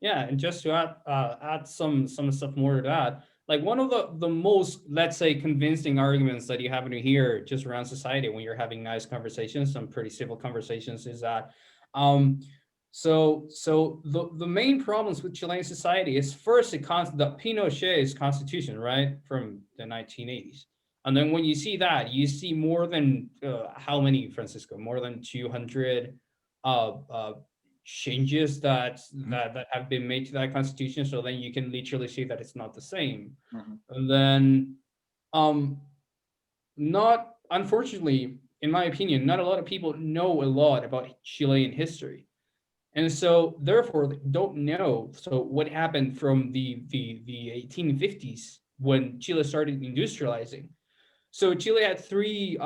Yeah, and just to add some stuff more to that, like one of the most, let's say, convincing arguments that you happen to hear just around society when you're having nice conversations, some pretty civil conversations, is that so the main problems with Chilean society is first the Pinochet's constitution, right, from the 1980s. And then when you see that, you see more than how many, Francisco? More than 200 changes that have been made to that constitution. So then you can literally see that it's not the same. Mm-hmm. And then, not unfortunately, in my opinion, not a lot of people know a lot about Chilean history. And so therefore they don't know. So what happened from the 1850s when Chile started industrializing? So Chile had three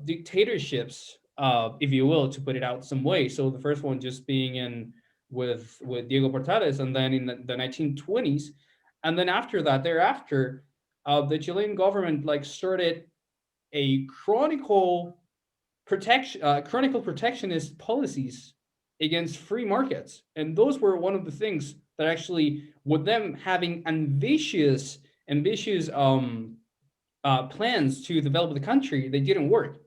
dictatorships if you will, to put it out some way. So the first one just being in with Diego Portales, and then in the 1920s, and then after that, thereafter, the Chilean government like started a chronicle protectionist policies against free markets, and those were one of the things that actually, with them having ambitious plans to develop the country, they didn't work.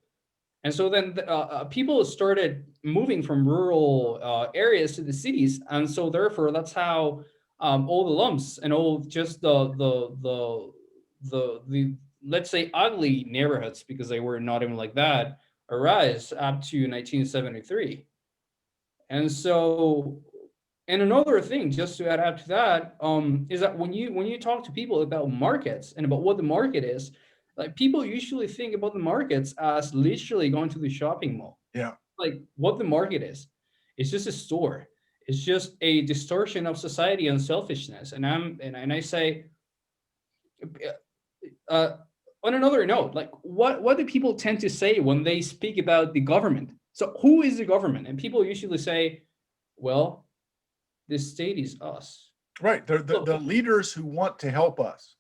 And so then people started moving from rural areas to the cities, and so therefore that's how all the lumps and all just the let's say ugly neighborhoods, because they were not even like that, arise up to 1973. And so, and another thing, just to add up to that, is that when you talk to people about markets and about what the market is, like people usually think about the markets as literally going to the shopping mall. Yeah. Like what the market is, it's just a store. It's just a distortion of society and selfishness. And I say, on another note, like what do people tend to say when they speak about the government? So who is the government? And people usually say, well, the state is us. Right. They're the leaders who want to help us.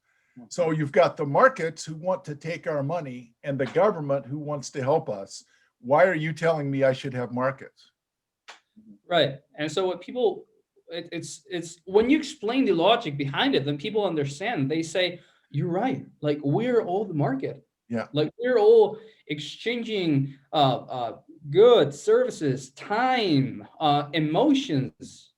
So you've got the markets who want to take our money and the government who wants to help us. Why are you telling me I should have markets? Right. And so what people, it's when you explain the logic behind it, then people understand. They say, you're right. Like we're all the market. Yeah. Like we're all exchanging goods, services, time, emotions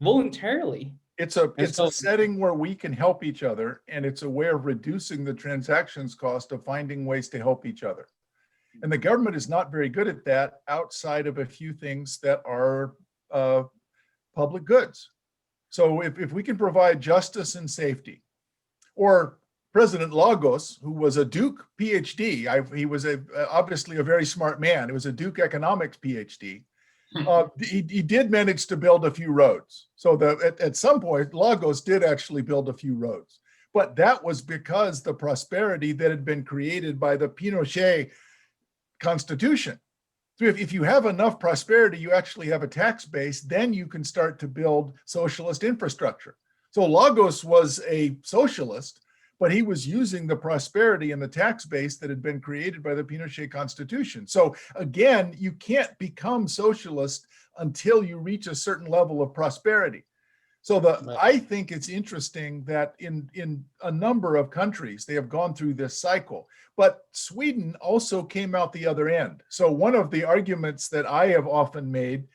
voluntarily. It's a setting where we can help each other, and it's a way of reducing the transactions cost of finding ways to help each other. And the government is not very good at that outside of a few things that are public goods. So if we can provide justice and safety, or President Lagos, who was a Duke PhD, he was obviously a very smart man. It was a Duke economics PhD. He did manage to build a few roads. So at some point, Lagos did actually build a few roads. But that was because the prosperity that had been created by the Pinochet Constitution. So if you have enough prosperity, you actually have a tax base, then you can start to build socialist infrastructure. So Lagos was a socialist, but he was using the prosperity and the tax base that had been created by the Pinochet Constitution. So again, you can't become socialist until you reach a certain level of prosperity. So I think it's interesting that in a number of countries, they have gone through this cycle, but Sweden also came out the other end. So one of the arguments that I have often made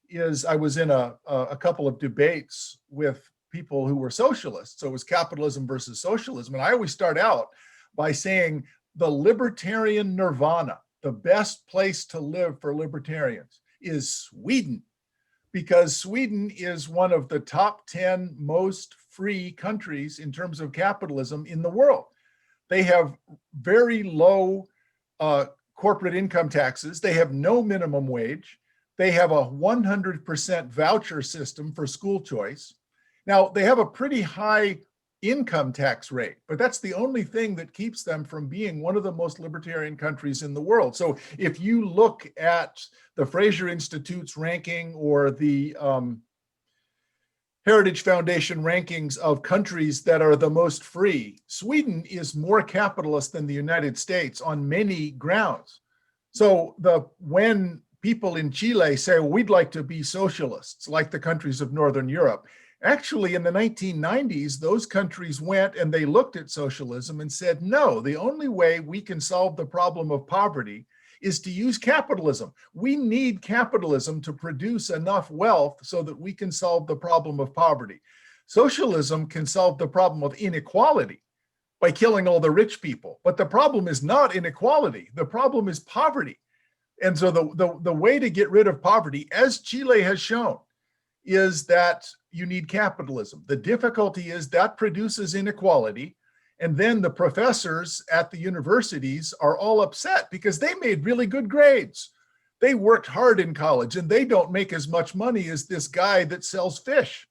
is I was in a couple of debates with people who were socialists. So it was capitalism versus socialism. And I always start out by saying the libertarian nirvana, the best place to live for libertarians, is Sweden, because Sweden is one of the top 10 most free countries in terms of capitalism in the world. They have very low corporate income taxes. They have no minimum wage. They have a 100% voucher system for school choice. Now, they have a pretty high income tax rate, but that's the only thing that keeps them from being one of the most libertarian countries in the world. So if you look at the Fraser Institute's ranking or the Heritage Foundation rankings of countries that are the most free, Sweden is more capitalist than the United States on many grounds. So when people in Chile say, well, we'd like to be socialists like the countries of Northern Europe, actually, in the 1990s, those countries went and they looked at socialism and said, no, the only way we can solve the problem of poverty is to use capitalism. We need capitalism to produce enough wealth so that we can solve the problem of poverty. Socialism can solve the problem of inequality by killing all the rich people. But the problem is not inequality. The problem is poverty. And so the way to get rid of poverty, as Chile has shown, is that you need capitalism. The difficulty is that produces inequality. And then the professors at the universities are all upset because they made really good grades. They worked hard in college and they don't make as much money as this guy that sells fish.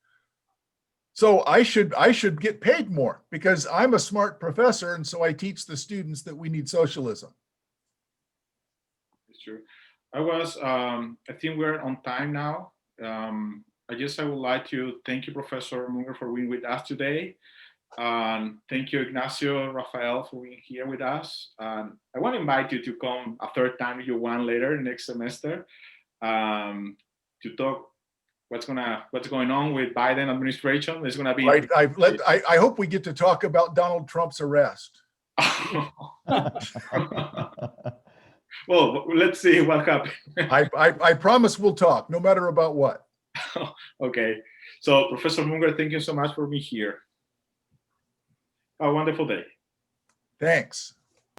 So I should get paid more because I'm a smart professor. And so I teach the students that we need socialism. It's true. I think we're on time now. I would like to thank you, Professor Munger, for being with us today. Thank you, Ignacio, Rafael, for being here with us. I want to invite you to come a third time if you want later next semester to talk what's going on with Biden administration. It's going to be Right. I hope we get to talk about Donald Trump's arrest. Well, let's see what happens. I promise we'll talk, no matter about what. Okay. So, Professor Munger, thank you so much for being here. Have a wonderful day. Thanks.